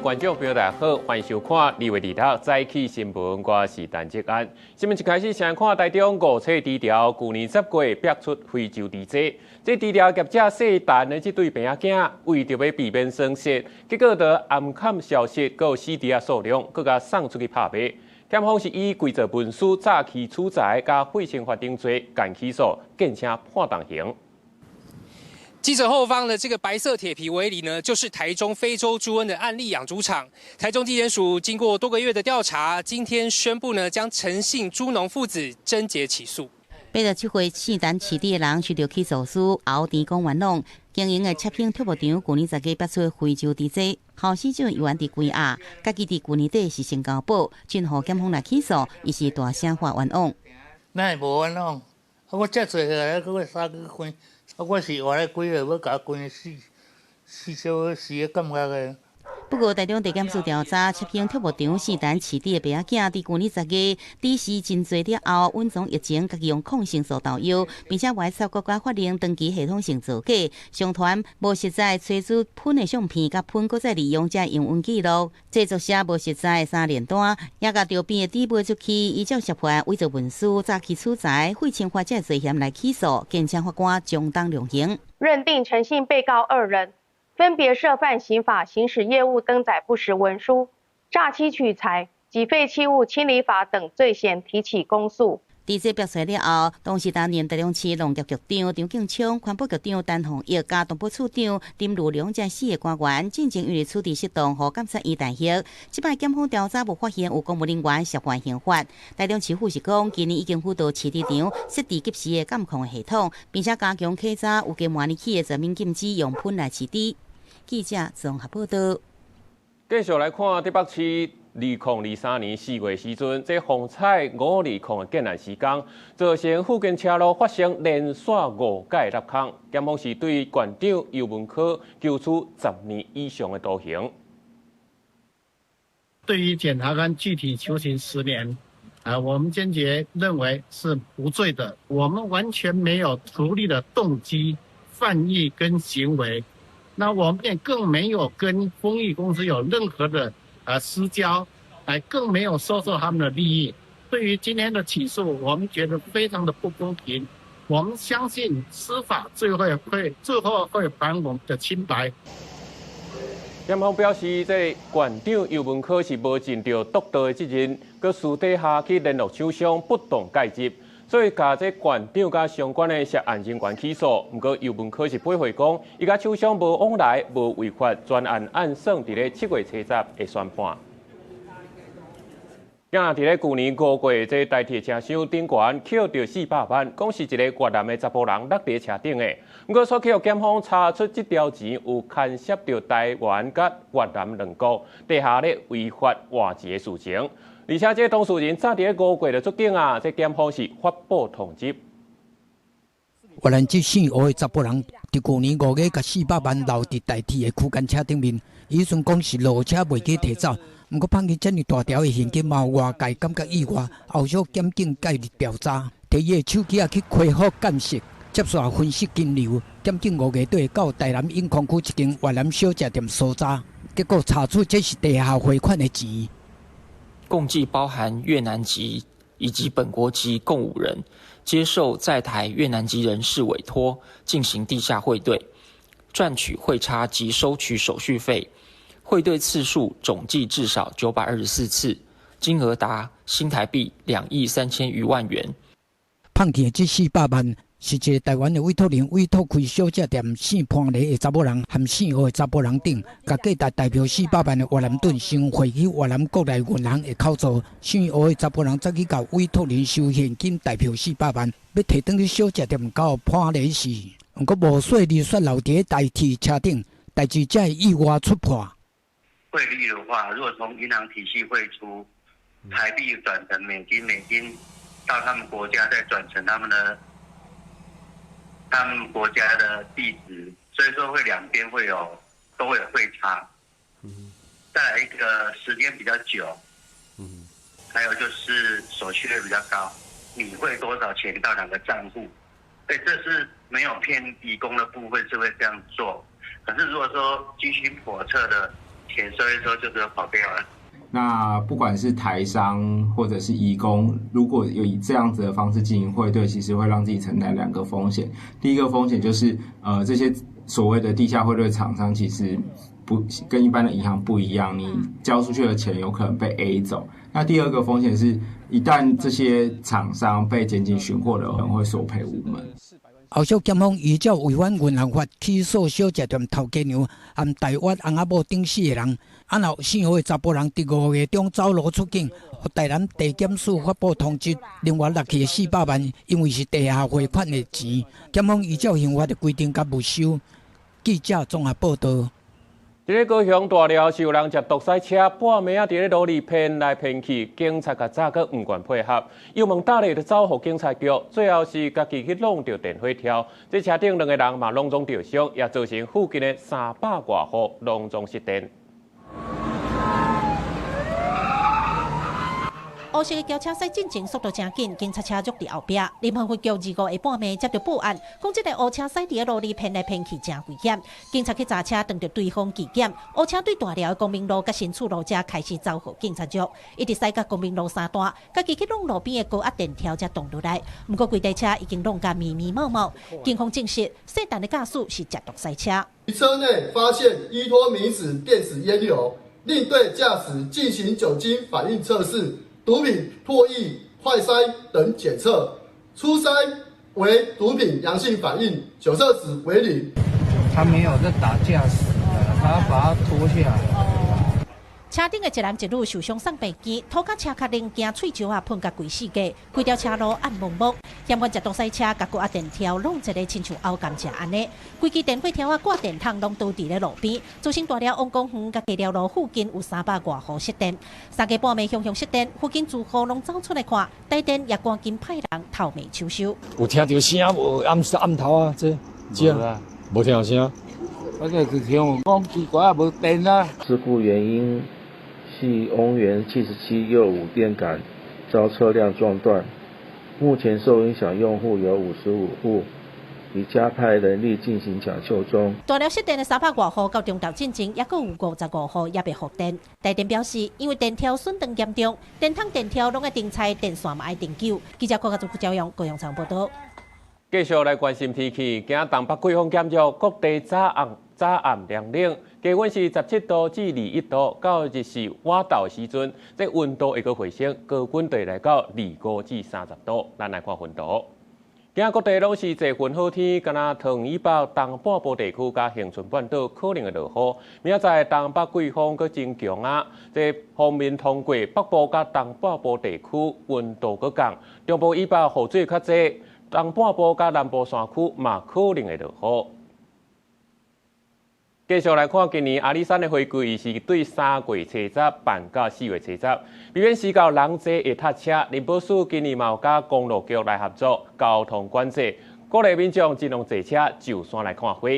观众朋友大家好，欢迎收看2月2日早起新闻，我是陈哲安。新闻一开始先看台中误车低调，去年10月逼出非洲猪只，这低调业者细蛋的这对病仔囝，为着要避免损失，结果就暗砍消息，还有死猪仔数量，更加送出去拍卖。检方是以规则文书诈欺处财加废清法定罪，干起诉，并且判重刑。记者后方的这个白色铁皮围篱呢，就是台中非洲猪瘟的案例养猪场。台中地检署经过多个月的调查，今天宣布呢，将陈姓猪农父子侦结起诉。87岁四蛋饲猪的人受到起诉书，后田公元朗经营的切品畜牧场，去年10月逼出非洲猪只，校市长又原伫规压，家己伫去年底是先交保，进互检方来起诉，伊是大声话冤枉。那无冤枉，我遮济个，我三个关。我是活来几个，要甲关死个感觉个。不过，台中地检署调查，切品畜牧场四蛋饲猪的病仔囝，伫去年10月底时真侪了后，稳从疫情，家己用抗生素投药，并且外插国家法令登记系统性造假，上传无实在吹出喷的相片，甲喷搁再利用者营运记录，制作写无实在的3连单，也甲周边的猪卖出去，依照涉犯伪造文书、诈欺处财、废清法者罪嫌来起诉，建请法官将当量刑，认定陈姓被告2人。分别涉犯刑法行使业务登载不实文书、诈欺取财及废弃物清理法等罪嫌提起公诉。伫这表出了后，当时担任台中市农业局长张敬昌、环保局长陈宏毅、加东部处长林如良这4个官员，进前因为处置失当，互检察院弹劾。这摆检方调查无发现有公务人员涉犯刑法。台中市府是讲，今年已经辅导饲猪场设置及时的监控系统，并且加强稽查有加模拟器的全面禁止用喷来饲猪。记者综合报道。继续来看台北市2023年4月时阵，这风采520的建案施工，造成附近车路发生连续5届落空。检方是对馆长尤文科求处10年以上的徒刑。对于检察官具体求刑10年，我们坚决认为是无罪的。我们完全没有图利的动机、犯意跟行为。那我们也更没有跟丰益公司有任何的私交，更没有收受他们的利益。对于今天的起诉，我们觉得非常的不公平。我们相信司法最后会还我们的清白。检方表示，这馆长尤文科是无尽到督导的责任，佮私底下去联络厂商不当介入。所以，甲这馆长甲相关的涉案人员起诉，不过尤文科是配合讲，伊甲厂商无往来，无违法，专案按算伫咧7月初10会宣判。今仔伫咧去年5月，这台铁车厢顶悬扣着400万，讲是一个越南的查甫人落伫车顶的。不过，所扣检方查出这条钱有牵涉到台湾甲越南两国地下咧违法换钱的事情。而且，这当事人早伫咧5月就出境啊，这检方是发布通缉。越南这姓吴的查甫人，伫去年5月，甲400万留伫台铁的区间车顶面，伊阵讲是落车袂记摕走，毋过放去遮尔大条的现金嘛，外界感觉意外，后续检警介入调查，摕伊的手机啊去开户监视，接续分析金流。检警5月底到台南永康区一间越南小食店搜查，结果查出这是地下汇款的钱。共计包含越南籍以及本国籍共5人，接受在台越南籍人士委托进行地下汇兑，赚取汇差及收取手续费，汇兑次数总计至少924次，金额达新台币2亿3000余万元。放去的这400万是一个台湾的委托人委托开小食店姓潘黎的查某人和姓吴的查某人等，甲价值代表400万的越南盾先汇去越南国内银行的口座。姓吴的查某人再去甲委托人收现金代表400万，要摕转去小食店交潘黎时，不过无说利率留伫台铁车顶，代志才会意外出破。汇率的话，如果从银行体系汇出台币转成美金，美金到他们国家再转成他们国家的币值，所以说会两边都会有汇差。再来一个时间比较久，还有就是手续费比较高，你汇多少钱到哪个账户？所以这是没有骗移工的部分是会这样做。可是如果说居心叵测的填收一收就只有跑掉了。那不管是台商或者是移工，如果有以这样子的方式进行汇兑，其实会让自己承担2个风险。第一个风险就是这些所谓的地下汇兑厂商其实不跟一般的银行不一样，你交出去的钱有可能被 A 走。那第二个风险是，一旦这些厂商被检警寻获的，可能会索赔无门。后续检方依照违反银行法起诉小吃店头家娘和台湾翁仔某等4个人。案后4号的查甫人伫5月中走路出境，予台南地检署发布通知，另外落去的400万，因为是地下汇款的钱，检方依照刑法的规定甲没收。记者综合报道。伫咧高雄大寮是有人骑独驶车，半暝啊伫咧路里骗来骗去，警察甲早个唔愿配合，又问打咧就走互警察局，最后是家己去弄着电火条，这车顶2个人嘛拢总受伤，也造成附近的300多户拢总失电。乌色的轿车驶进前速度真紧，警察车入伫后壁。林环局25下半暝接到报案，讲这个乌车驶伫路里骗来骗去，真危险。警察去查车，当着对方拒检，乌车对大寮的公民路甲新厝路者开始走互警察局，一直驶到公民路3段，家己去弄路边的高压电条才动落来。不过规台车已经弄甲密密冒冒，警方证实涉案的驾驶是骑独驶车。车内发现依托明史电子烟油，另对驾驶进行酒精反应测试。毒品唾液、快筛等检测，初筛为毒品阳性反应，酒测值为0。他没有在打驾驶，他把他拖下来。车顶的一男一女受伤送病机，拖甲车壳零件喙石啊喷甲规世界，规条车路暗蒙蒙。嫌阮一独驶车甲高压电条弄一个亲像熬甘蔗安尼，规支电火条啊挂电筒拢倒伫咧路边，造成大寮王公园甲鸡寮路附近有300多户失电。3更半暝向失电，附近住户拢走出来看，台电也赶紧派人透暝抢修。有听到声无？暗头啊，这啊，无听到声。我个是听讲奇怪啊，无电啊。事故原因系翁园7765电杆遭车辆撞断，目前受影响用户有55户，已加派人力进行抢救中。大寮失电的300多户到中昼进前，也阁有55户也未复电。台电表示，因为电条损断严重，电筒、电条拢爱定拆，电线嘛爱定救。记者郭家做朝阳高雄场报道。继续来关心天气，今日东北季风减弱，各地早暗凉冷，低温是17度至21度，到日是晚昼时阵，这温度会阁回升，高温地来到25至30度。咱来看温度。今日各地拢是侪云好天，敢若桃园以北东半部地区甲恒春半岛可能会落雨。明仔载东北季风阁增强啊，这方面通过北部甲东半部地区温度阁降，中部以北雨水较侪。东半部甲南部山区嘛可能会落雨。继续来看今年阿里山的花季是对3月初十办到4月初十，避免时到人济会塞车。林保署今年嘛有甲公路局来合作交通管制，鼓励民众尽量坐车就山来看花。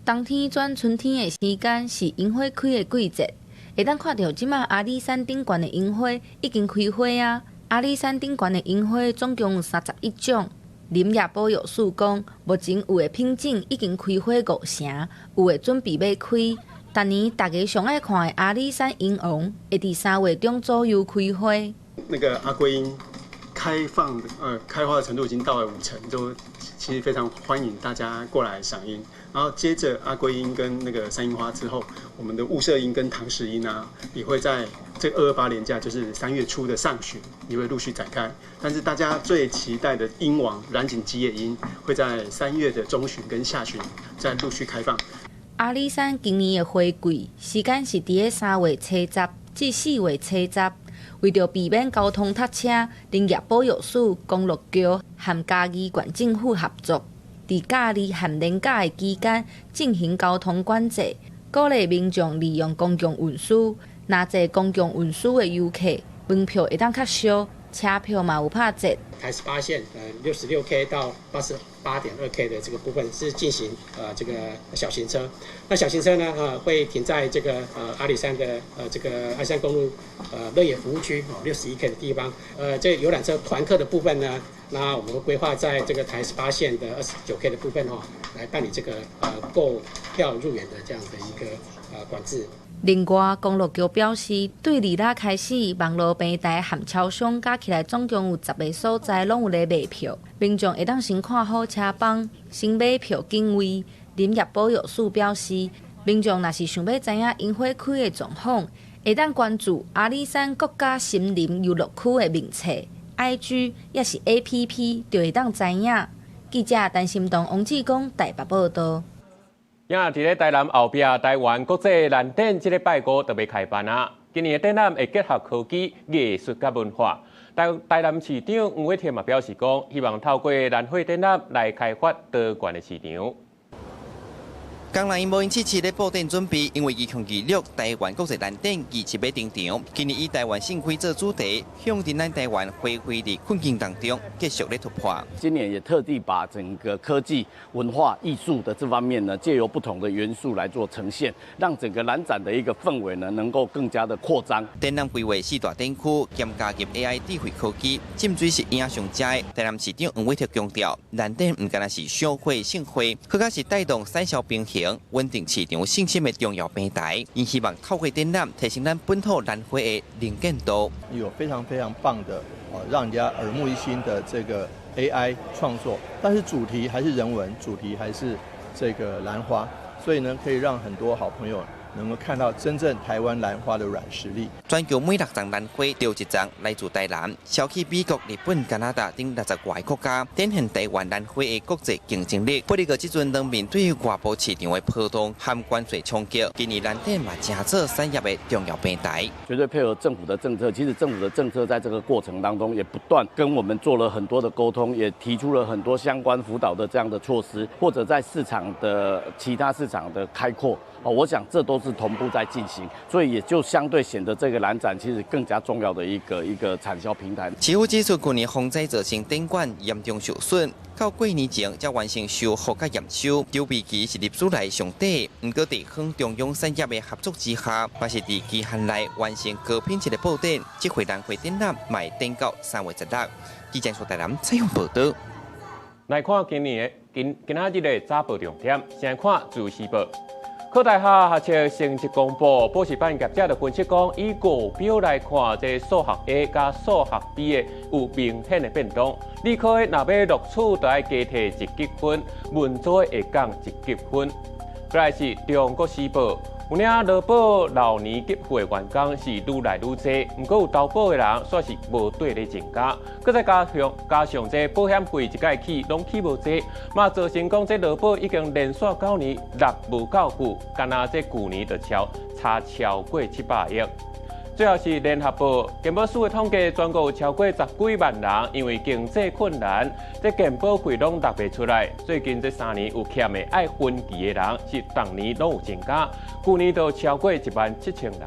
冬天转春天的时间是樱花开的季节。会当看到即马阿里山顶悬的樱花已经开花啊！阿里山顶悬的樱花总共有31种。林业保育署讲，目前有的品种已经开花5成，有的准备要开。逐年大家上爱看的阿里山樱王会伫3月中左右开花。那个阿龟樱开花的程度已经到了50%，都其实非常欢迎大家过来赏樱。然后接着阿龟樱跟那个山樱花之后，我们的雾社樱跟唐氏樱啊，也会在这228连假，就是3月初的上旬，也会陆续展开。但是大家最期待的樱王染井吉野樱，会在3月的中旬跟下旬再陆续开放。阿里山今年的花季时间是伫3月初十至4月初十。为着避免交通塞车，林业保育署、公路局和嘉义县政府合作，伫假日和连假的期间进行交通管制，鼓励民众利用公共运输。若坐公共运输的游客，门票会当较俗，车票嘛有拍折。台18线66K 到88.2K 的这个部分是进行这个小型车，那小型车呢会停在这个阿里山的这个阿山公路乐野服务区61K 的地方，这游览车团客的部分呢，那我们会规划在这个台18线的29K 的部分来办理这个购票入园的这样的一个管制。另外，公路局表示，对2日开始，网络平台含超商加起来总共有10个所在拢有咧卖票，民众会当先看好车房，先买票进位。林业保育署表示，民众若是想要知影樱花区的状况，会当关注阿里山国家森林游乐区的名册、IG 也是 APP， 就会当知影。记者陈心东、王志光台北报道。今日伫咧台南后壁，台湾国际蓝展即个拜五特别开办啊！今年的展览会结合科技、艺术甲文化。台南市长黄伟天嘛表示讲，希望透过蓝会展览来开发多元的市场。江南因无因此次咧布展准备，因为2026台湾国际蓝展27要登场。今年以台湾盛开做主题，向伫咱台湾回归的困境当中继续咧突破。今年也特地把整个科技、文化、艺术的这方面呢，借由不同的元素来做呈现，让整个蓝展的一个氛围呢，能够更加的扩张。展览规划4大展区，兼加入 AI 智慧科技，浸水是影上佳。台南市长黄伟哲强调，蓝展唔单单是小会盛会，更加是带动产销平衡。稳定市场信心的重要平台，因希望透过展览提升咱本土蓝花的能见度。有非常非常棒的让人家耳目一新的这个 AI 创作，但是主题还是人文，主题还是这个兰花，所以呢，可以让很多好朋友能够看到真正台湾兰花的软实力。全球每6丛兰花就有1丛来自台南，销去美国、日本、加拿大等60外国家，展现台湾兰花的国际竞争力。不过，这阵当面对外部市场的波动和关税冲击，今年蓝展嘛正做产业的重要平台。绝对配合政府的政策，其实政府的政策在这个过程当中也不断跟我们做了很多的沟通，也提出了很多相关辅导的这样的措施，或者在市场的其他市场的开阔。我想这都是同步在进行，所以也就相对显得这个蓝展其实更加重要的一个产销平台。市府指出，去年风灾造成展馆严重受损，到过年前才完成修复甲验收，筹备期是历史来上短。不过，地方中央产业的合作之下，还是在期限内完成高品质的布展。这回蓝会展览卖展到3月16日。记者苏台南采访报道。来看今仔日的早报重点，先看自由时报。科大学测成绩公布，补习班业者就分析讲，以5表来看，这数学 A 加数学 B 的有明显的变动。理科的若要录取，就要加提1级分；文组会降1级分。再来是中国时报，有领劳保老年给付的员工是愈来愈多，不过有投保的人煞是无对咧增加。搁再加上这保险费一届起拢起无济，嘛造成讲这劳保已经连续9年落无够久，干那这去年就差超过700亿。最后是联合报，健保署的统计，全国有超过10几万人因为经济困难，这健保费拢拿不出来。最近这3年有欠的爱分期的人，是当年拢有增加，去年都超过17000人。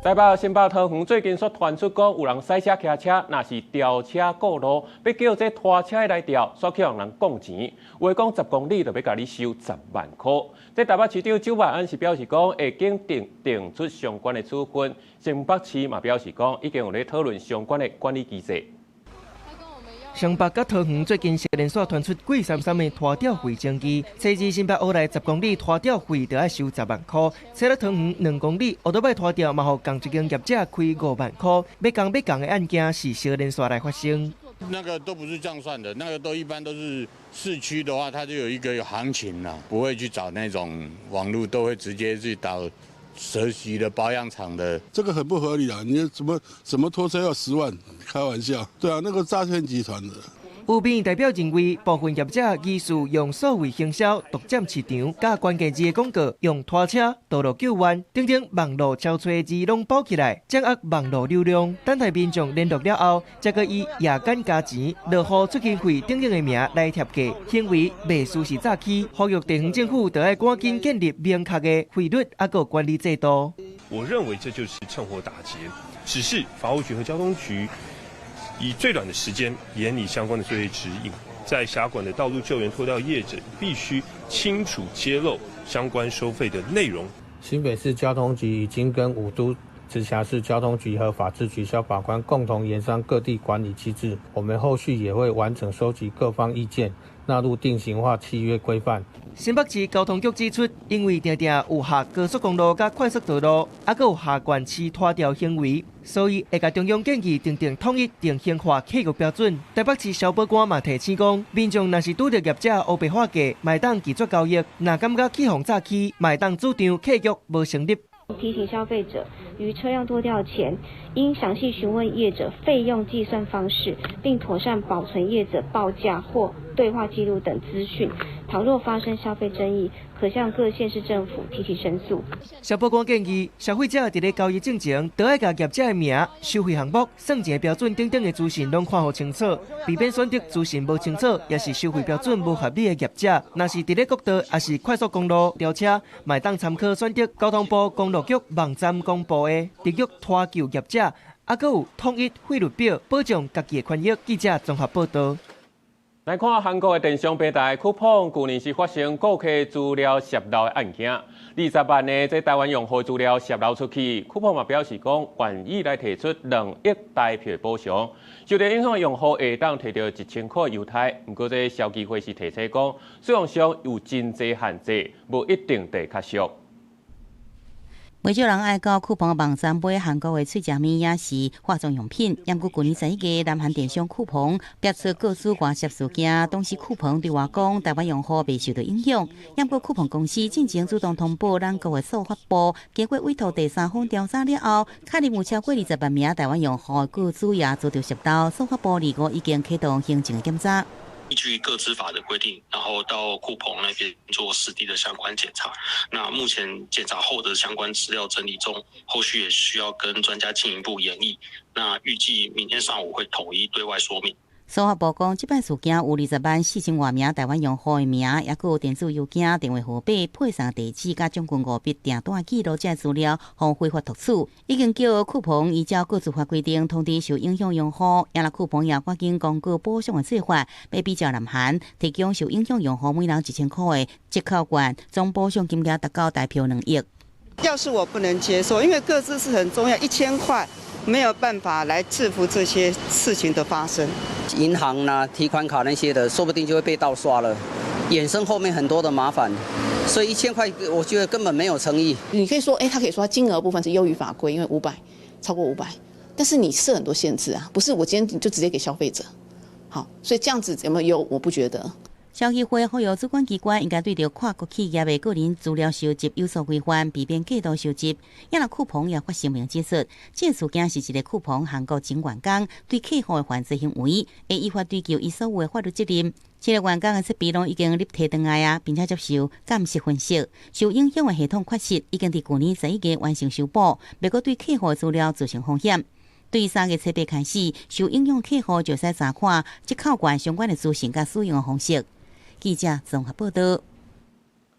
台北新北桃园最近所传出讲有人赛车骑车，若是吊车过路，要叫这拖车来吊，所去让人供钱，话讲10公里就要甲你收10万块。这台北市长周万安是表示讲，已经定出相关的处分。新北市嘛表示讲，已经有咧讨论相关的管理机制。新北甲桃园最近接连续传出贵33的拖吊费争议，车至新北乌来10公里拖吊费就要收10万块，车到桃园2公里乌多摆拖吊嘛，互同一间业者开5万块，要讲的案件是接连续来发生。那个都不是这样算的，那个都一般都是市区的话，它就有一个行情啦，不会去找那种网络，都会直接去找蛇息的保养厂的，这个很不合理啊！你怎么拖车要10万？开玩笑，对啊，那个诈骗集团的。有辩代表认为，部分业者疑似用数位行销独占市场，甲关键字的广告用拖车、道路救援等等网络超吹字拢包起来，掌握网络流量。等待民众联络了后，再个以夜间加钱、落户出勤费等等的名来贴价，行为未属实诈欺。呼吁地方政府就要赶紧建立明确的费率还有管理制度。我认为这就是趁火打劫。只是法务局和交通局以最短的时间研拟相关的作业指引，在辖管的道路救援拖吊业者必须清楚揭露相关收费的内容。新北市交通局已经跟5都直辖市交通局和法制局消法官共同研商各地管理机制，我们后续也会完整收集各方意见，纳入定型化契约规范。新北市交通局指出，因为常常有下高速公路甲快速道路，还佫有下管期拖吊行为，所以会甲中央建议定统一定型化客约标准。台北市消保官嘛提醒讲，民众若是拄到业者黑白化价，卖当拒绝交易；若感觉起哄诈欺，卖当主张客约无成立。提醒消费者于车辆拖吊前，应详细询问业者费用计算方式，并妥善保存业者报价或对话记录等资讯。倘若发生消费争议，可向各县市政府提起申诉。消保官建议，消费者伫咧交易之前，都要甲业者的名、收费项目、算钱标准等等的资讯拢看好清楚，避免选择资讯无清楚，也是收费标准无合理的业者。若是伫咧国道也是快速公路吊车，卖当参考选择交通部公路局网站公布的特约拖救业者，还佫有统一费率表，保障家己的权益。记者综合报道。来看韩国的电商平台酷碰，去年是发生顾客资料泄露的案件，20万的这台湾用户资料泄露出去，酷碰嘛表示讲愿意来提出2亿台票补偿，受到影响的用户会当摕到1000块犹太。不过这消基会是提醒讲，使用上有真侪限制，无一定得确实。不少人爱到酷碰网站买韩国的脆食面，也是化妆用品。因过去年11月，南韩电商酷碰爆出各式外泄事件，当时酷碰对外讲台湾用户未受到影响。因过酷碰公司进前主动通报咱国的司法部，经过委托第三方调查了后，确认有超过20万名台湾用户个资也遭到泄露。司法部2月已经启动行政检查。依据个资法的规定，然后到酷碰那边做实地的相关检查。那目前检查后的相关资料整理中，后续也需要跟专家进一步研议。那预计明天上午会统一对外说明。司法部讲，这摆事件有20万4000多名台湾用户的名，也佫有电子邮件、电话号码、配送地址，甲总共5笔订单记录这资料，互非法读取。已经叫酷碰依照个资法规定通知受影响用户，也让酷碰也赶紧公告补偿的做法，要比照南韩提供受影响用户每人1000块的折扣券，总补偿金额达到台票2亿。要是我不能接受，因为个资是很重要，1000块。没有办法来制服这些事情的发生。银行呢、提款卡那些的，说不定就会被盗刷了，衍生后面很多的麻烦。所以1000块，我觉得根本没有诚意。你可以说，他可以说他金额部分是优于法规，因为500超过500，但是你设很多限制啊，不是我今天就直接给消费者。好，所以这样子有没有优？我不觉得。消基会呼吁主管机关应该对着跨国企业的个人资料收集有所规范，避免过度收集。也让酷碰也发声明指出，这事件是一个酷碰韩国前员工对客户的犯罪行为，会依法追究伊所有的法律责任。这个员工的设备拢已经立体登来啊，并且接受监视分析，受影响的系统确实已经在去年11月完成修补，不过对客户的资料造成风险。对3月7日开始，受影响客户就使查看折扣券相关的资讯甲使用的方式。记者综合报道。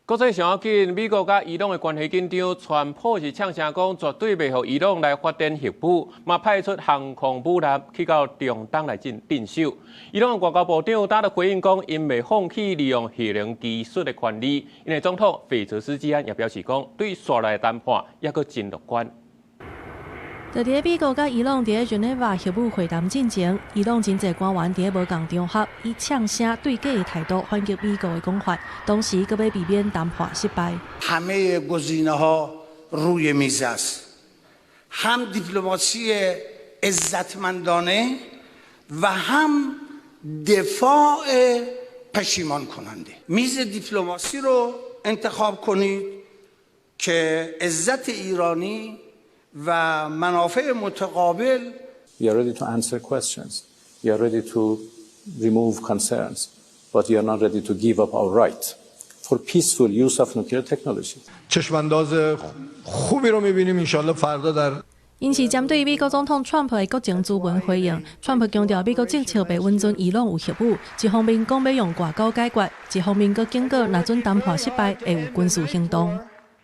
国际上要紧，美国甲伊朗的关系紧张，川普是呛声讲绝对袂让伊朗来发展核武，嘛派出航空母舰去到中东来镇守。伊朗的外交部长打了回应讲，因未放弃利用核能技术的权利。因为总统费泽斯基安也表示讲，对续来谈判也阁真乐观。就伫美国甲伊朗伫日内瓦核武会谈进前，伊朗真侪官员伫无共场合以呛声对假的态度反击美国的讲法，同时阁要避免谈判失败。همه گزینه‌ها روی میز است. هم دیپلماسی عزتمندانه و هم دفاع پشیمان کننده. میز دیپلماسی رو انتخاب کنید که عزت ایرانی و منافع متقابل. We are ready to answer questions. We are ready to remove concerns, but we are not ready to give up our right for peaceful use of nuclear technology. چشمانداز خوبی رو می‌بینیم انشالله فردا در因是针对美国总统 Trump 的国情咨文回应 ，Trump 强调美国政策袂允准伊朗有核武，一方面讲要用外交解决，一方面阁警告若准谈判失败会有军事行动。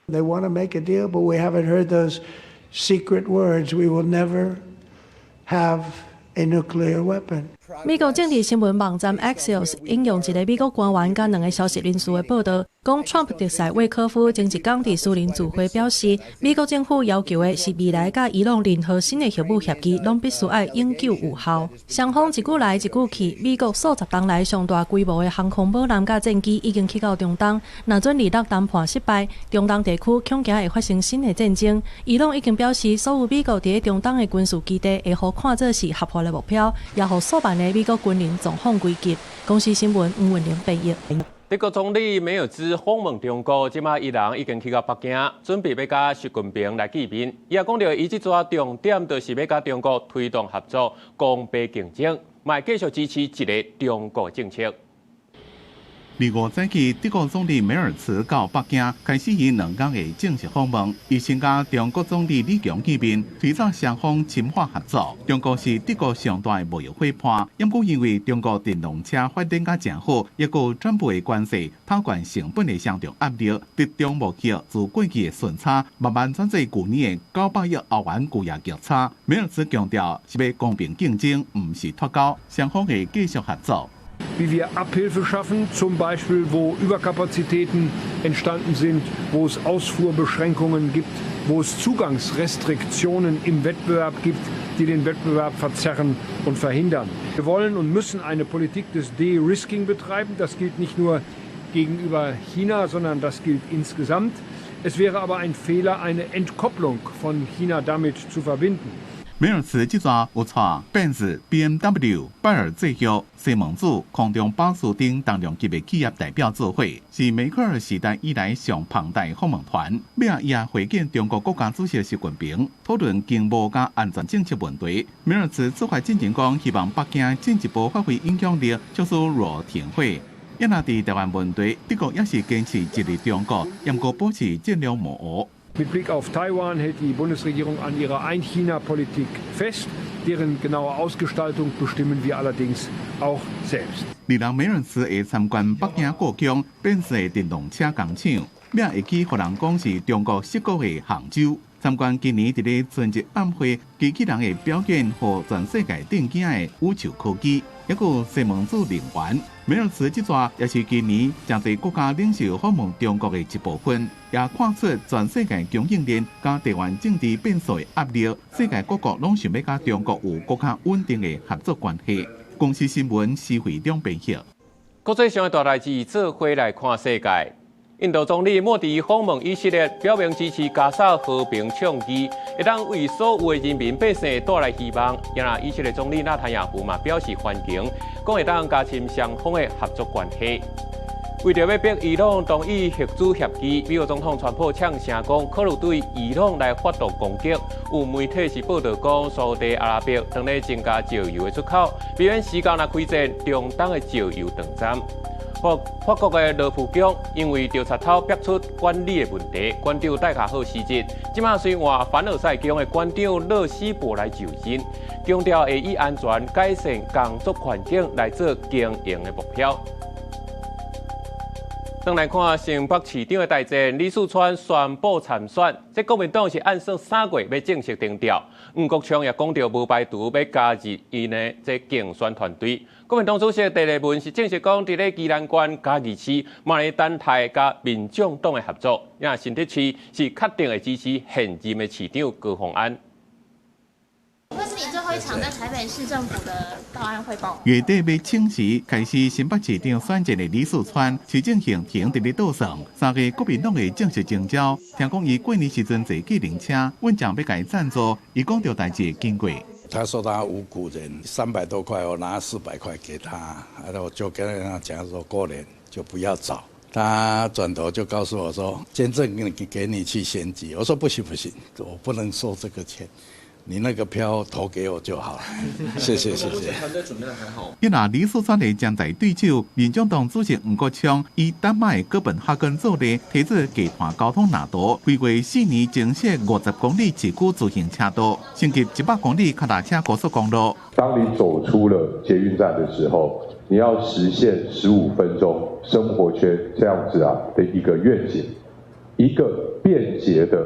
They want to make a deal, but we haven't heard those secret words. We will never have a nuclear weapon. 美国政治新闻网站 Axios 引用一个美国官员甲2个消息人士的报道，讲 Trump 特使魏科夫前一天伫苏林聚会表示，美国政府要求的是未来甲伊朗任何新的核武协议，拢必须要永久有效。双方一句来一句去，美国数十年来上大规模的航空母舰甲战机已经去到中东。若准利勒谈判失败，中东地区恐惊会发生新的战争。伊朗已经表示，所有美国伫中东的军事基地会互看作是合法的目标，也互数万的美国军人纵放归击。公司新闻吴文玲报道。德国总理梅尔兹访问中国，即马伊人已经去到北京，准备要甲习近平来见面。伊也讲到，伊即阵重点就是要甲中国推动合作、公平竞争，嘛继续支持一个中国政策。2月早起，德国总理梅尔茨到北京，开始伊2天的正式访问。伊先甲中国总理李强见面，推展双方深化合作。中国是德国上大的贸易伙伴，因过因为中国电动车发展甲正好，也有川普的关系，讨管成本的上涨压力，德中贸易自过去的顺差，慢慢转做去年的900亿欧元巨额逆差。梅尔茨强调，是要公平竞争，唔是脱钩，双方会继续合作。Wie wir Abhilfe schaffen, zum Beispiel, wo Überkapazitäten entstanden sind, wo es Ausfuhrbeschränkungen gibt, wo es Zugangsrestriktionen im Wettbewerb gibt, die den Wettbewerb verzerren und verhindern. Wir wollen und müssen eine Politik des De-Risking betreiben. Das gilt nicht nur gegenüber China, sondern das gilt insgesamt. Es wäre aber ein Fehler, eine Entkopplung von China damit zu verbinden. 梅尔茨即阵有带 BMW、拜耳制药、西门子、空中巴士等重量级的企业代表做伙，是梅克尔时代以来上庞大访问团。要也会见中国国家主席习近平，讨论经贸甲安全政策问题。梅尔茨出发进前讲，希望北京进一步发挥影响力，做出若停会。也那伫台湾问题，德国也是坚持一日中国，也过保持尽量模糊。 Mit Blick auf Taiwan hält die Bundesregierung an ihrer Ein-China-Politik fest. Deren genaue Ausgestaltung bestimmen wir allerdings auch selbst. 2人梅尔茨会参观北京故宫，变色电动车工厂，也会去互人讲是中国设国的杭州。参观今年伫咧春节晚会，机器人的表演和全世界顶尖的宇宙科技，也有西门子能源。梅尔茨即阵也是今年真侪国家领袖访问中国的一部分，也看出全世界供应链甲台湾政治变数的压力，世界各国拢想要甲中国有更加稳定的合作关系。公司新闻施会长编辑。国际上的大代志，做伙来看世界。 印度总理莫迪访问以色列，表明支持加沙和平倡议，会当为所有的人民百姓带来希望。然而，以色列总理纳坦雅胡嘛表示欢迎，讲会当加深双方的合作关系。为着要逼伊朗同意核子协议，美国总统川普呛声讲，考虑对伊朗来发动攻击。有媒体是报道讲，沙特阿拉伯正在增加石油的出口，避免时间来开战中东的石油断站。 法国的罗浮宫因为调查头逼出管理的问题，馆长戴卡赫辞职。即马虽换凡尔赛宫的馆长勒西伯来就任，强调会以安全改善工作环境来做经营的目标。转来看新北市长的大战，李四川宣布参选，这国民党是按算3月要正式定调。吴国昌也讲到无排除要加入伊呢这竞选团队。 国民党主席陈立文是正式讲，伫咧宜兰县、嘉义市、马来丹台甲民众党的合作，也新竹市是确定会支持现任的市长高虹安。会是你最后一场在台北市政府的到案汇报。月底要请时开始新北市长选战的李四川，市政行程伫咧岛上，3月国民党的正式征召。听讲伊过年时阵坐计程车，阮将要甲伊赞助，伊讲到代志的经过。 他说他无故人，300多块，我拿400块给他，我就跟他讲说过年就不要找。他转头就告诉我说，捐赠给你去选举。我说不行不行，我不能收这个钱。 你那个票投给我就好了，谢谢谢谢。团队准备得很好。因那李四川的将在对手，民众党主席吴国昌以丹麦哥本哈根做例，提出集团交通纳道，规划4年增设50公里市区自行车道，升级100公里脚踏车高速公路。当你走出了捷运站的时候，你要实现15分钟生活圈这样子的一个愿景，一个便捷的、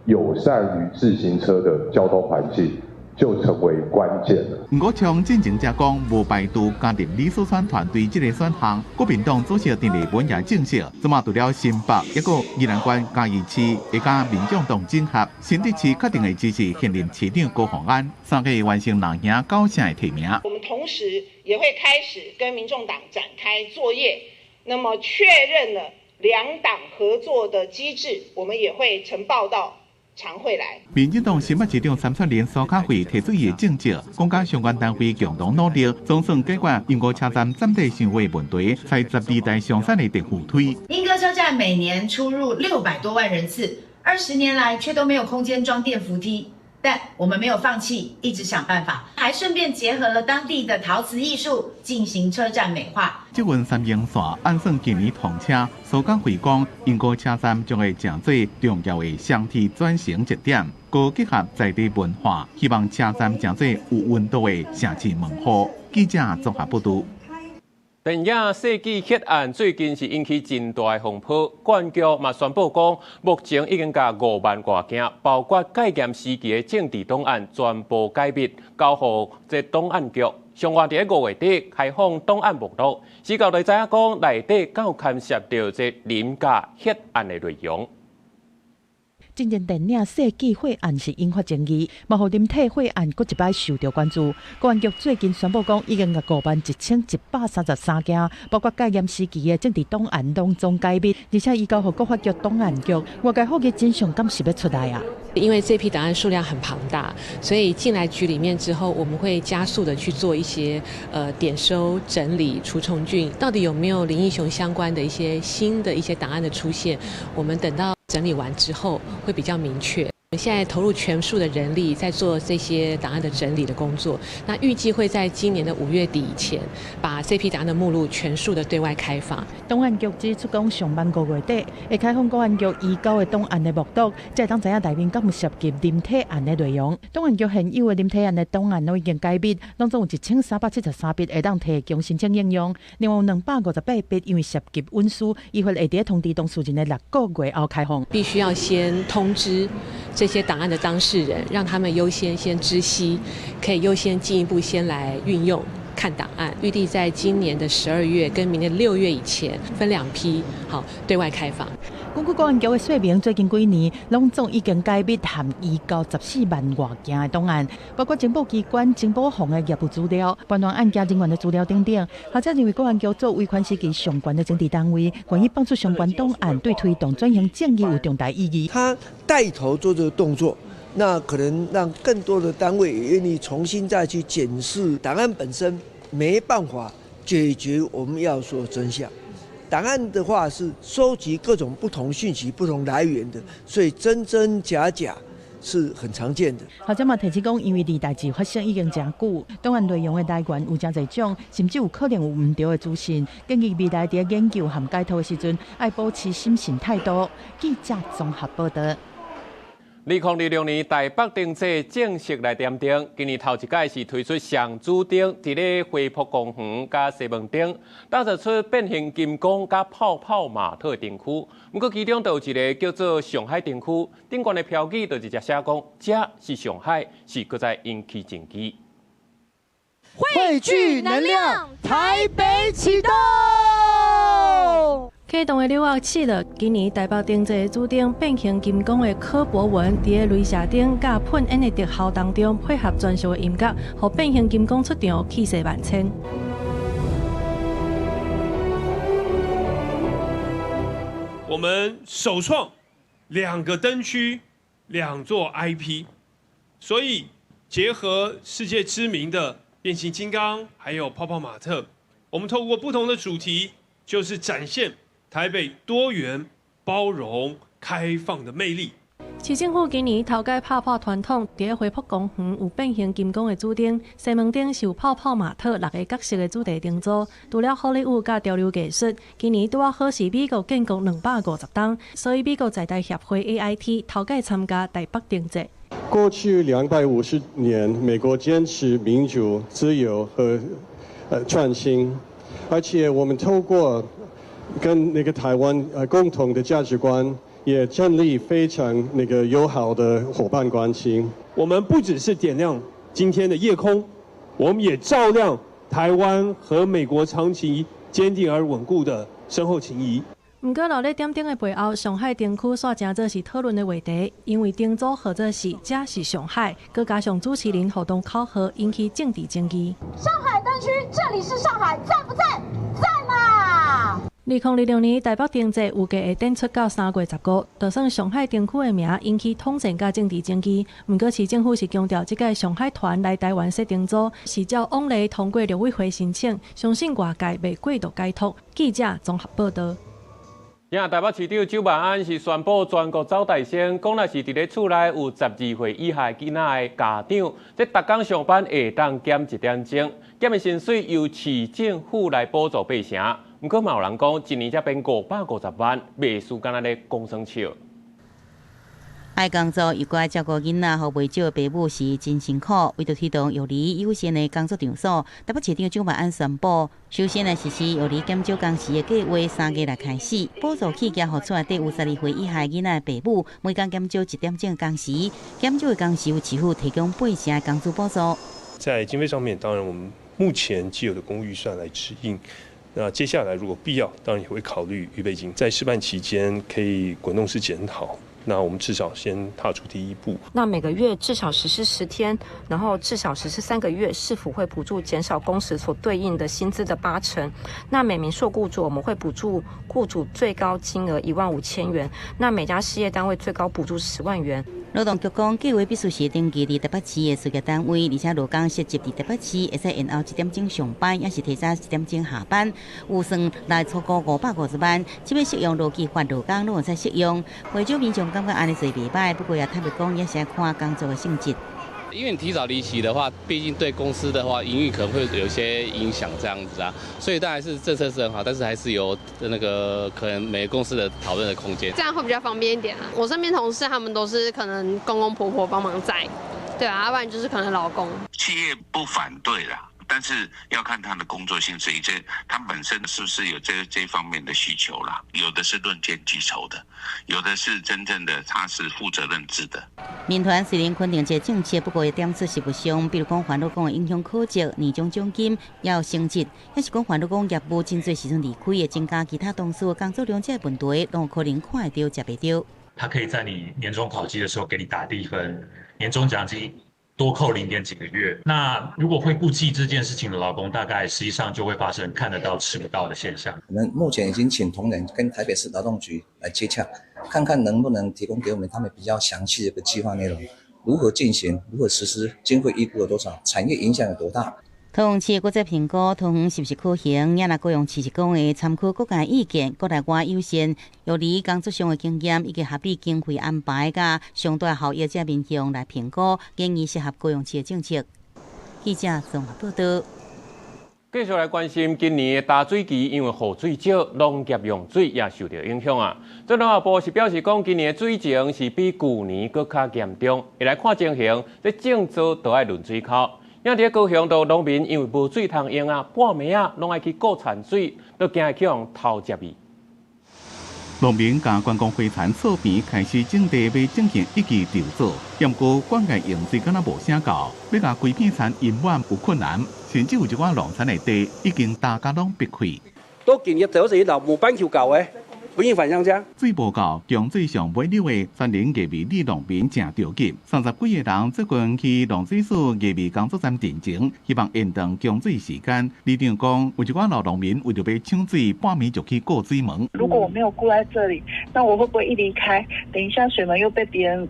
友善于自行车的交通环境，就成为关键了。不过，从进前者讲，无排除加入李书选团队这个选项。国民党主席陈立文也证实，怎么除了新北，一个宜兰县嘉义市会甲民众党整合，新北市确定会支持现任市长高虹安，3个完成南乡9城的提名。我们同时也会开始跟民众党展开作业，那么确认了两党合作的机制，我们也会呈报到常会来。民进党新北市长参选人苏巧慧提出伊的政绩，讲甲相关单位共同努力，总算解决英歌车站占地上位问题，才12台上山的电扶梯。英歌车站每年出入600多万人次，20年来却都没有空间装电扶梯。但我们没有放弃，一直想办法，还顺便结合了当地的陶瓷艺术，进行车站美化。这运3型线按算今年通车，苏巧慧讲，英歌车站将会成做重要的商体转型节点，高结合在地文化，希望车站成做有温度的城市文化。记者综合报道。电影世纪血案最近是引起真大的风波，管局嘛宣布讲，目前已经甲5万外件，包括戒严时期的政治档案全部解密，交予这档案局。上外伫5月底开放档案目录，时到就知影讲内底敢牵涉到这林家血案的内容。今年电影世纪血案是引发争议，嘛，互林体血案搁一摆受到关注。公安局最近宣布讲，已经甲51133件，包括戒严时期的政治档案拢总解密，而且移交予国发局档案局。外界好奇真相敢是要出来啊？因为这批档案数量很庞大，所以进来局里面之后，我们会加速的去做一些点收、整理、除虫菌，到底有没有林义雄相关的一些新的一些档案的出现？我们等到整理完之后会比较明确。我们现在投入全数的人力在做这些档案的整理的工作，那预计会在今年的5月底以前，把这批档案的目录全数的对外开放。档案局指出讲，上半个月底会开放公安局移交的档案的目录，才当知影内面敢有涉及林体案的内容。档案局现有的林体案的档案都已经解密，拢总有1373笔会当提供申请应用，另外有258笔因为涉及文书，依会在通知当事人的6个月后开放。必须要先通知这些档案的当事人，让他们优先先知悉，可以优先进一步先来运用看档案。预计在今年的12月跟明年6月以前分2批好对外开放。根据公安局的说明，最近几年拢总已经解密含移交14万外件的档案，包括情报机关、情报局的业务资料、关于案件人员的资料等等。学者认为，公安局作为权时期相关的政治单位，愿意帮助相关档案，对推动转型正义有重大意义。他带头做这个动作，那可能让更多的单位也愿意重新再去检视档案本身，没办法解决我们要说的真相。档案的话是收集各种不同讯息、不同来源的，所以真真假假是很常见的。学者嘛提起讲，因为离代志发生已经真久，档案内容的来源有真侪种，甚至有可能有唔对的资讯。建议未来在研究和解套的时阵，要保持审慎态度。记者综合报道。2026年台北灯节正式来点灯，今年头一届是推出上主灯，伫咧花圃公园加西门町，打造出变形金刚加泡泡玛特灯区。不过其中就有一个叫做上海灯区，顶悬的标语就直接写讲，这是上海，是搁在引起争议。汇聚能量，台北启动。启动的6月7日，今年台北灯节主灯变形金刚的柯博文，伫咧镭射灯甲喷烟的特效当中，配合专属的音乐，让变形金刚出场，气势万千。我们首创2个灯区，2座 IP， 所以结合世界知名的变形金刚，还有泡泡玛特，我们透过不同的主题，就是展现台北多元、包容、开放的魅力。市政府今年头届泡泡传统，伫咧花圃公园有变形金刚的主灯，西门町是有泡泡玛特6个角色的主题灯组，除了好莱坞甲潮流艺术，今年拄啊好是美国建国250档，所以美国在台协会 AIT 头届参加台北灯节。过去250年，美国坚持民主、自由和创新，而且我们透过跟那个台湾共同的价值观，也建立非常友好的伙伴关系。我们不只是点亮今天的夜空，我们也照亮台湾和美国长期坚定而稳固的深厚情谊。不过，落在点灯的背后，上海灯区煞正做是讨论的话题，因为灯组号做是“这是上海”，佮加上主持人互动考核，引起政治争议。上海灯区，这里是上海，赞不赞？赞啦！2026年台北灯节预计会展出到3月15，就算上海灯区的名引起统战甲政治争议，不过市政府是强调，这届上海团来台湾设灯组是照往例通过陆委会申请，相信外界袂过度解读。记者综合报道。台北市长周万安是宣布全国走大声，讲若是伫咧厝内有12岁以下囡仔的家长，即逐工上班会当减1点钟，减的薪水由市政府来补助8成。不过嘛有人讲，一年才变550万，袂输敢若咧讲算笑。爱工作又该照顾囡仔，和袂少爸母是真辛苦。为着推动育儿优先的工作场所，台北市长周万安宣布，首先来实施育儿减少工时的计划，3月来开始，补助企业和厝内底有12岁以下囡仔的爸母，每工减少1点钟的工时，减少的工时由市府提供8成的工资补助。在经费上面，当然我们目前既有的公务预算来指引。那接下来如果必要，当然也会考虑预备金，在试办期间可以滚动式检讨。那我们至少先踏出第一步。那每个月至少实施10天，然后至少实施3个月，是否会补助减少工时所对应的薪资的80%？那每名受雇主我们会补助雇主最高金额15000元，那每家事业单位最高补助10万元。劳动局讲，计划必须是登记伫台北市的事业单位，而且劳工设籍伫台北市，会使延后1点钟上班，也是提早1点钟下班。预算来超过550万，即要适用劳基法劳工，拢会使适用。为少民众感觉安尼做袂歹，不过也特别讲，也是要看工作的性质。因为你提早离席的话，毕竟对公司的话营运可能会有一些影响，这样子啊，所以当然是政策是很好，但是还是有可能每个公司的讨论的空间，这样会比较方便一点啊。我身边同事他们都是可能公公婆婆帮忙载，对啊，要不然就是可能老公。企业不反对啦。但是要看他的工作性质，他本身是不是有这方面的需求啦？有的是论件计酬的，有的是真正的他是负责任制的。民团虽然肯定这政策，不过也点出实务上，比如讲烦恼讲会影响考绩、年终奖金也有升级，也是讲烦恼讲业务真侪时阵离开，会增加其他同事工作量这问题，都有可能看得到、吃不到。他可以在你年终考绩的时候给你打低分，年终奖金多扣0点几个月。那如果会不记这件事情的劳工，大概实际上就会发生看得到吃不到的现象。我们目前已经请同仁跟台北市劳动局来接洽，看看能不能提供给我们他们比较详细的一个计划内容，如何进行，如何实施，经费预估有多少，产业影响有多大。桃园市国在评估桃园是不是可行，也若各样市是讲的参考各界意见，国内外优先，由于工作上的经验以及合理经费安排甲相对效益这面向来评估，建议适合各样市的政策。记者综合报道。继续来关心今年的大水期，因为雨水少，农业用水也受到影响啊。这农业部是表示讲，今年的水情是比去年更加严重。会来看情形，这政府都要论水口。因伫高雄都农民因为无水通用啊，半暝啊，拢爱去顾产水，都惊会去用偷接去。农民甲观光会田厝边开始种地，要进行一期调做，不过灌溉用水敢若无啥够，要甲规片田淹满有困难，甚至有一寡农田的地已经大家拢逼开。都建议就是老木板球够的。不应反向加。水无够，江水上尾流的山林业味里农民正着急，30几个人最近去农水署业味工作站进前，希望延长江水时间。里长讲，有一寡老农民为着要抢水，半暝就去过水门。如果我没有顾在这里，那我会不会一离开，等一下水门又被别人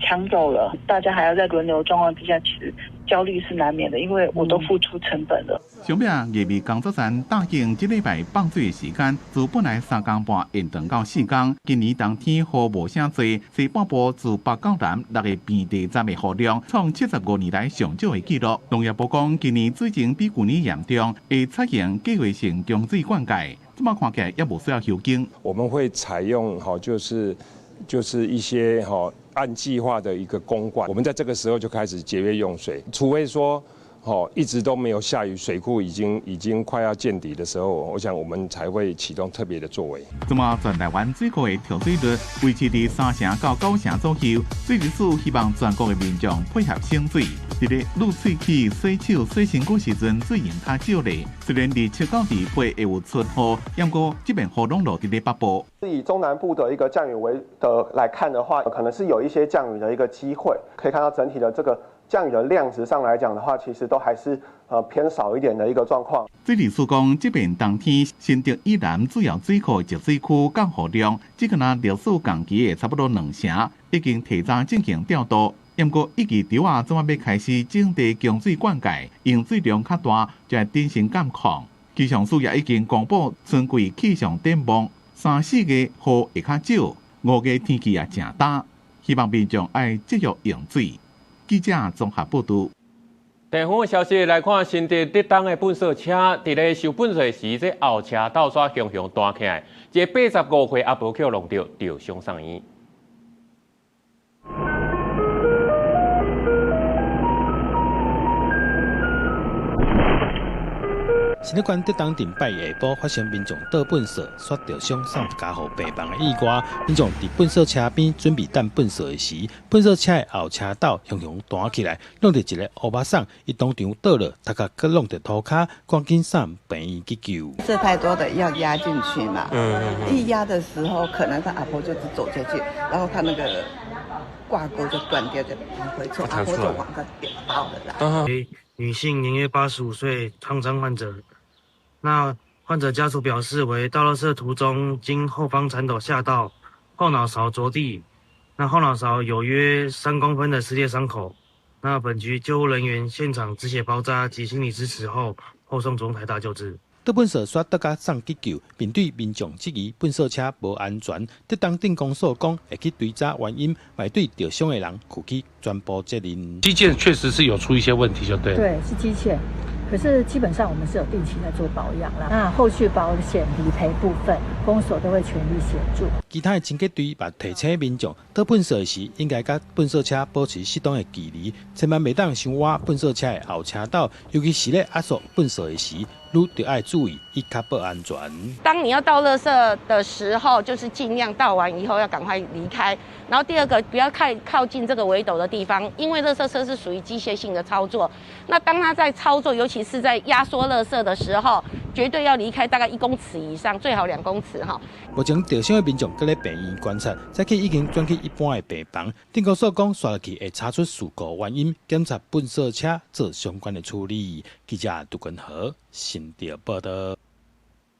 抢走了？大家还要在轮流状况之下，其实焦虑是难免的，因为我都付出成本了。上面业味工作站答应这礼拜放水的时间，自本来3天半延长到4天。今年冬天雨无啥多，西半部自北到南6个遍地站的雨量创75年来上少的纪录。农业部讲，今年水情比去年严重，会采用计划性江水灌溉。这么看起来也无需要修经。我们会采用就是一些按计划的一个供灌，我们在这个时候就开始节约用水，除非说一直都没有下雨，水库已经快要见底的时候，我想我们才会启动特别的作为。这么全台湾最高的跳水率维持伫3成到9成左右，水利署希望全国的民众配合省水，伫咧滤水器洗手洗身躯时阵水用较少咧。虽然伫7到2月会有出雨，不过这边雨拢落伫咧北部。以中南部的一个降雨来看的话，可能是有一些降雨的一个机会。可以看到整体的这个降雨的量值上来讲的话，其实都还是偏少一点的一个状况。水利署讲，这边冬天新竹以南主要水库集水区降雨量只可能历史降期的差不多2成，已经提早进行调度。不过，一期潮啊，总要开始种地供水灌溉，用水量较大，就会进行监控。气象署也已经公布春季气象展望，3、4月雨会较少，5月天气也正淡，希望民众爱继续用水。记者综合报道。地方的消息来看，新竹竹东的粪扫车伫咧收粪扫时，这后车倒刷雄雄弹起来，一个85岁阿婆去弄到吊伤送医。新竹县竹东镇拜下晡发生民众倒粪扫刷着伤送家户病房的意外，民众伫粪扫车边准备等粪扫的时，粪扫车的后车斗雄雄弹起来，弄到一个乌巴桑，伊当场倒了，头壳佮弄到涂骹，赶紧送病院急救。这太多的要压进去嘛，一压的时候，可能他阿婆就只走下去，然后他那个挂钩就断掉，就往回抽，阿婆就往个表倒了啦。女性年约85岁，创伤患者。那患者家属表示为倒垃圾途中经后方铲斗下到，后脑勺着地，那后脑勺有约3公分的撕裂伤口。那本局救护人员现场止血包扎及心理支持后送中台大救治。倒粪扫刷得甲送急救，面对民众质疑粪扫车无安全，竹东镇公所讲会去追查原因，来对受伤的人负起全部责任。机件确实是有出一些问题，就对了。对，是机械。可是基本上我们是有定期在做保养啦，那后续保险理赔部分，公所都会全力协助。其他的清洁队把提醒民众倒粪扫时，应该甲粪扫车保持适当的距离，千万袂当伤挖粪扫车的后车斗，尤其是咧压缩粪扫的时，愈着爱注意，以确保安全。当你要倒垃圾的时候，就是尽量倒完以后要赶快离开。然后第二个，不要太靠近这个围斗的地方，因为垃圾车是属于机械性的操作。那当它在操作，尤其是在压缩垃圾的时候，绝对要离开大概1公尺以上，最好2公尺哈。目前受伤的民众搁咧病院观察，早起已经转去一般的病房。电公所讲，刷落去会查出事故原因，检查粪扫车做相关的处理。记者杜君和新竹报道。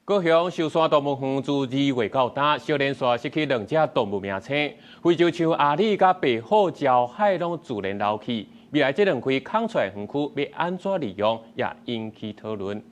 高雄寿山动物园自2月到今，小连续失去2只动物名称，非洲象阿里甲白虎礁海拢自然老去。未来这2块空出来园区要安怎利用，也引起讨论。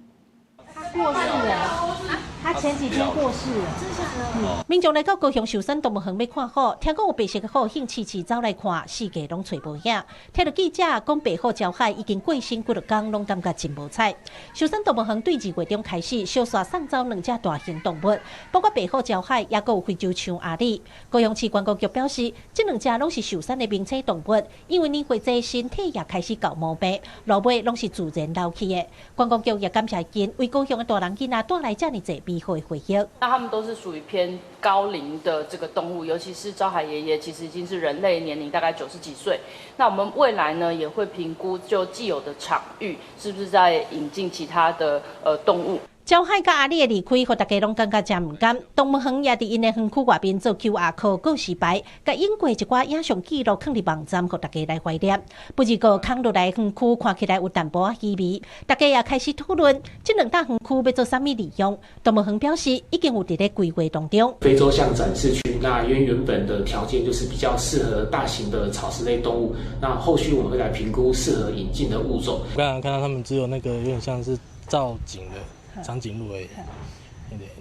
他过世了，他前几天过世了。民众来到高雄寿山动物园要看虎，听讲有白色的虎兴市走来看，四界拢找无影。听到记者讲白虎礁海已经过身几多天，拢感觉真无彩。寿山动物园对2月中开始小刷送走2只大型动物，包括白虎礁海，也有非洲象阿里。高雄市观光局表示，这2只拢是寿山的名册动物，因为年岁侪身体也开始搞毛病，落尾拢是自然老去的。观光局也感谢因为高雄的大人囡仔带来这么多美好的回忆。那他们都是属于偏高龄的这个动物，尤其是昭海爷爷，其实已经是人类年龄大概90几岁。那我们未来呢也会评估就既有的场域，是不是在引进其他的动物。礁海甲阿里的离开，互大家拢感觉真唔甘。动物园也伫因的园区外边做 QR code 告示牌，甲印过一寡影像记录放伫网站，互大家来怀念。不过空落来园区看起来有淡薄稀微，大家也开始讨论这2大园区要做啥物利用。动物园表示已经有伫咧规划当中。非洲象展示区，那因为原本的条件就是比较适合大型的草食类动物，那后续我们会来评估适合引进的物种。我刚刚看到他们只有那个有点像是造景的。长颈鹿而已，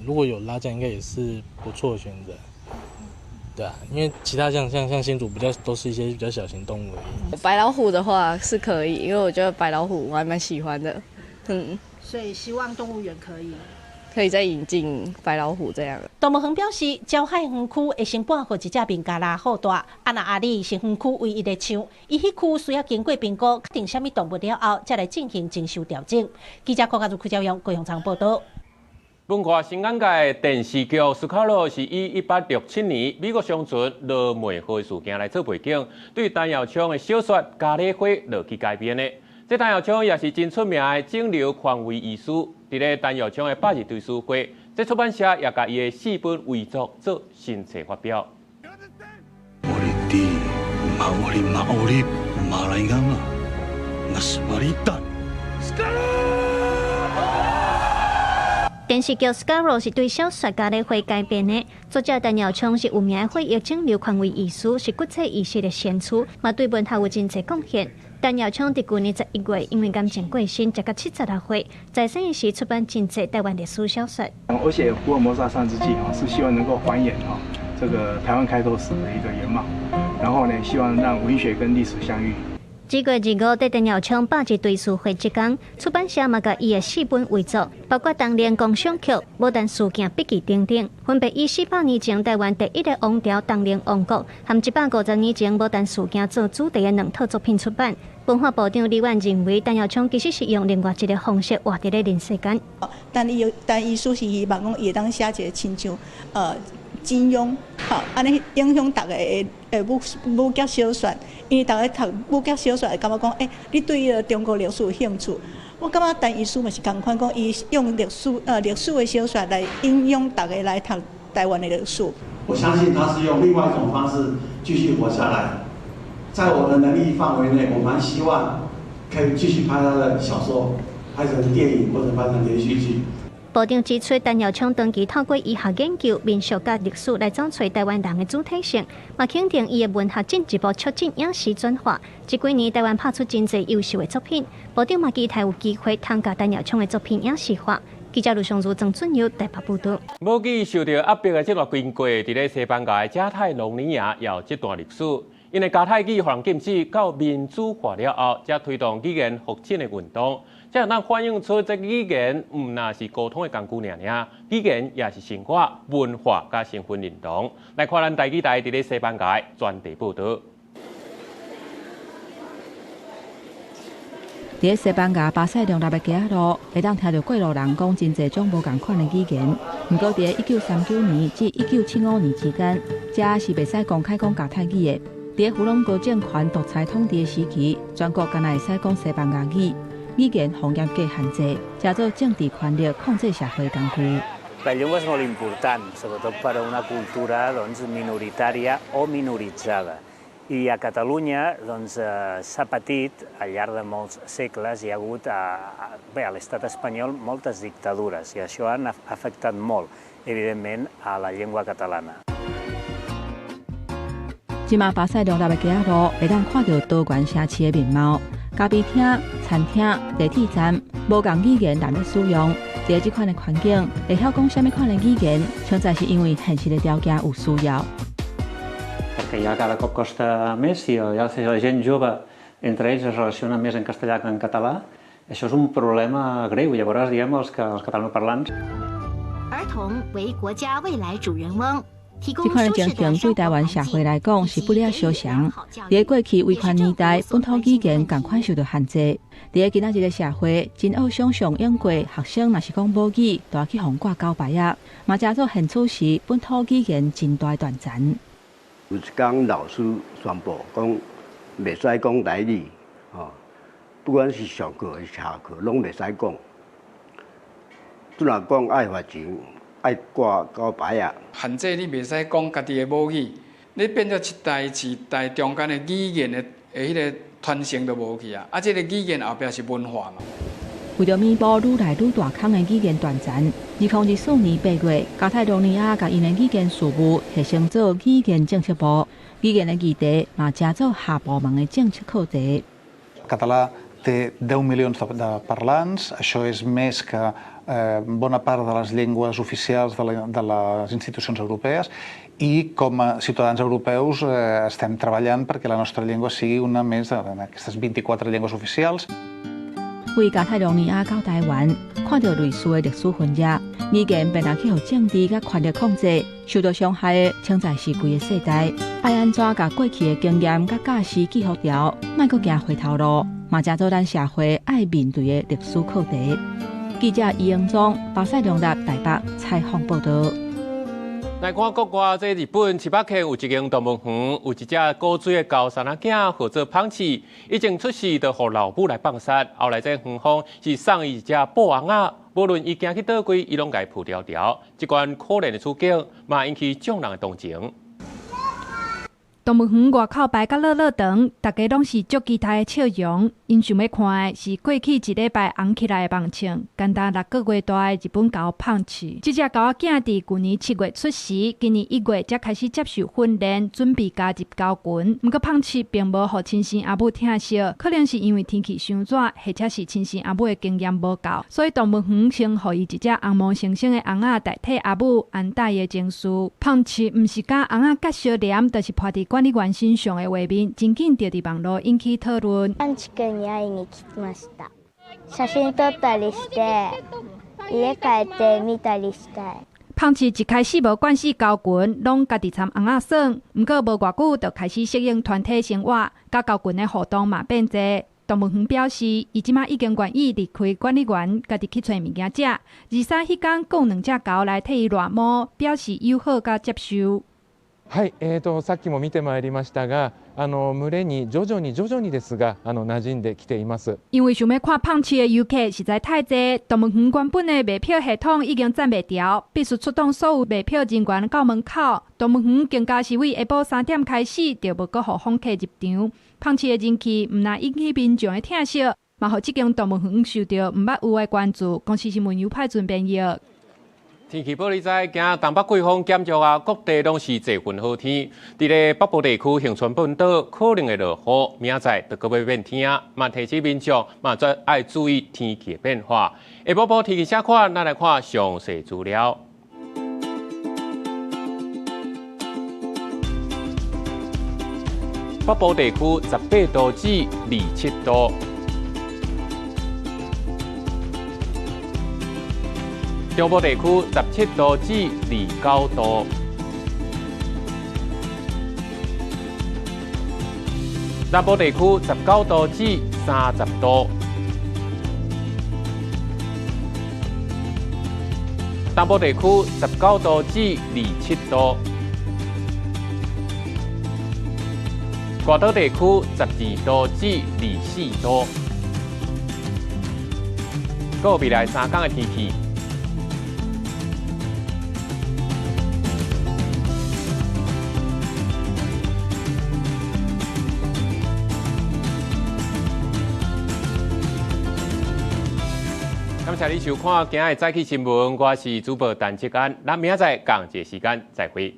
如果有拉这样应该也是不错的选择，对啊，因为其他像新竹比较都是一些比较小型动物而已。白老虎的话是可以，因为我觉得白老虎我还蛮喜欢的，所以希望动物园可以。可以再引进白老虎这样。动物园表示，礁海园区会先搬回一只名家拉好大，那阿里是园区唯一的场，伊迄区需要经过评估，确定什么动物了后，才来进行征收调整。记者柯家如柯兆阳、郭永昌报道。文化新眼界电视剧《斯卡罗》是以1867年美国乡村罗梅花事件来做背景，对陈耀昌的小说《咖喱花》落去改编的。这陈耀昌也是真出名的整流权威医师。伫咧陈耀昌的8日追思会，这出版社也甲伊的4本遗作做新册发表。电视剧《Scarrow》是对小说《咖喱花》改编的，作者陈耀昌是有名的血液肿瘤权威医师，是骨髓医学的先驱，嘛对文学有真侪贡献。陈耀昌伫去年11月因为癌症过身，才到76岁，在生时出版真侪台湾历史小说。我写《福尔摩沙上之记》是希望能够还原这个台湾开拓史的一个原貌，然后呢，希望让文学跟历史相遇。2月25日，在陈耀昌8日追思会这天，出版社嘛甲伊的4本遗作，包括《当年共享曲》、《牡丹事件笔记》等等，分别以400年前台湾第一个王朝当年王国，和150年前牡丹事件做主题的2套作品出版。文化部长李婉认为，陈耀昌其实是用另外一个方式活伫咧人世间。但伊属是希望讲会当写一个亲像金庸，安尼影响大家的武侠小说，因为大家读武侠小说会感觉讲，你对中国历史有兴趣。我感觉陈医师嘛是共款讲，伊用历史的小说来引用大家来读台湾的历史。我相信他是用另外一种方式继续活下来。在我的能力范围内，我蛮希望可以继续拍他的小说，拍成电影或者拍成连续剧。部长指出，陈耀昌长期透过医学研究、民俗甲历史来找出台湾人的主体性，嘛肯定伊的文学进一步促进影视转化。这几年台湾拍出真侪优秀的作品，部长嘛期待有机会通甲陈耀昌的作品影视化。记者卢尚如、郑俊佑台北报道。母语受到压迫的这段经过，伫咧西班牙的加泰隆尼亚也有这段历史。因为加泰语互人禁止到民主化了后，才推动语言复振的运动。这让咱反映出这语言唔那是沟通的工具尔，语言也是生活、文化甲身份认同。来看咱台语台伫咧西班牙专题报道。伫西班牙巴塞隆纳的街路，会当听到过路人讲真侪种无共款的语言。不过伫1939年至1975年之间，这是袂使公开讲加泰语的。伫胡隆哥政权独裁统治的时期，全国敢若会使讲西班牙语，语言互严格限制，加做政治权力控制社会工具。La llengua es molt important, sobretot para una cultura doncs, minoritària o minoritzada. I a Catalunya doncs, s'ha patit, al llarg de molts segles, hi ha hagut bé, a l'estat espanyol moltes dictadures i això ha afectat molt, evidentment, a la llengua catalana. 即马巴塞隆纳的街路会当看到多元城市的面貌，咖啡厅、餐厅、地铁站，无共语言难以使用。在这款的环境，会晓讲什么款的语言，实在是因为现实的条件有需要。Perquè ja cada cop costa més i la gent jove entre ells es relaciona més en castellà que en català. Això és un problema greu. Llavors, diguem, els catalanoparlants. 儿童为国家未来主人翁。这款的情形对台湾社会来讲是不了相常。在过去威权年代，本土语言同款受到限制。在今仔日的社会，真好想象用过学生若是讲母语，都要去互挂交牌啊，嘛加做现处时本土语言真大断层。有一天老师宣布讲，袂使讲台语，不管是上课还是下课，拢袂使讲。只若讲爱罚钱。爱挂交牌啊！限制你袂使讲家己的母语，你变做一代一代中间的语言的迄个传承都无去啊！这个语言后壁是文化嘛。为着弥补愈来愈大坑的语言断层，2024年8月，加泰隆尼亚甲因的语言事务提升做语言政策部，语言的议题嘛加做下部门的政策课题。Català té 10 milions de parlants, això és més que bona part de les llengües oficials de les institucions europees i com a ciutadans europeus estem treballant perquè la nostra llengua sigui una més d'aquestes 24 llengües oficials. 为加泰罗尼亚到台湾，看到类似的历史痕迹，语言便拿去互政治甲权力控制，受到伤害的，称在是规个世代。爱安怎甲过去的经验甲假释记录掉，莫阁行回头路，嘛正做咱社会爱面对的历史课题。记者易英宗、巴塞隆达台北采访报道。来看国外，在日本七八县有一间动物园，有一只古锥的高山仔囝，号做胖翅，已经出世，就互老母来放杀。后来这园方是送伊一只布翁仔，无论伊行去倒位，伊拢甲伊扑条条。这款可怜的处境，嘛引起众人的同情。动物园外口排甲热热长，大家拢是足期待的笑容。因想要看的是过去一礼拜红起来的梦象，简单6个月大的日本狗胖翅。这只狗仔囝伫去年7月出世，今年1月才开始接受训练，准备加入狗群。不过胖翅并无互亲生阿母疼惜，可能是因为天气伤热，或者是亲生阿母的经验无够，所以动物园先互伊一只红毛猩猩的翁仔代替阿母安待伊的情绪。胖翅毋是甲翁仔结小念，就是趴伫管理员身上的画面，真紧就伫网络引起讨论。パンチ君に会いに来ました。写真撮ったりして、家帰って見たりしたい。胖翅一开始无惯势狗群，拢家己参翁仔耍，毋过无偌久就开始适应团体生活，甲狗群的互动嘛变侪。动物园表示，伊即马已经愿意离开管理员，家己去找物件食。23迄天，共2只狗来替伊乱摸，表示友好甲接受。はい、さっきも見てまいりましたが、群れに徐々にですが、馴染んできています。因为想要看胖翅的游客实在太侪，动物园原本的卖票系统已经站袂牢，必须出动所有卖票人员到门口。动物园更加是为下晡3点开始，就无阁互访客入场。胖翅的人气毋但引起民众的疼惜，嘛互这间动物园受到毋捌有的关注。公司新闻由派准编译。天气报你知，今东北季风减弱各地拢是侪云好天。伫咧北部地区恒春半岛可能会落雨，明仔就阁要变天啊！嘛提醒民众嘛再爱注意天气的变化。下晡天气写看，咱来看详细资料。北部地区18度至27度。中部地区17度至29度，南部地区19度至30度，东部地区19度至27度，外岛地区12度至24度。各未来3天的天气。感谢你收看今日的早起新闻，我是主播陈志安，咱明仔载同一时间再会。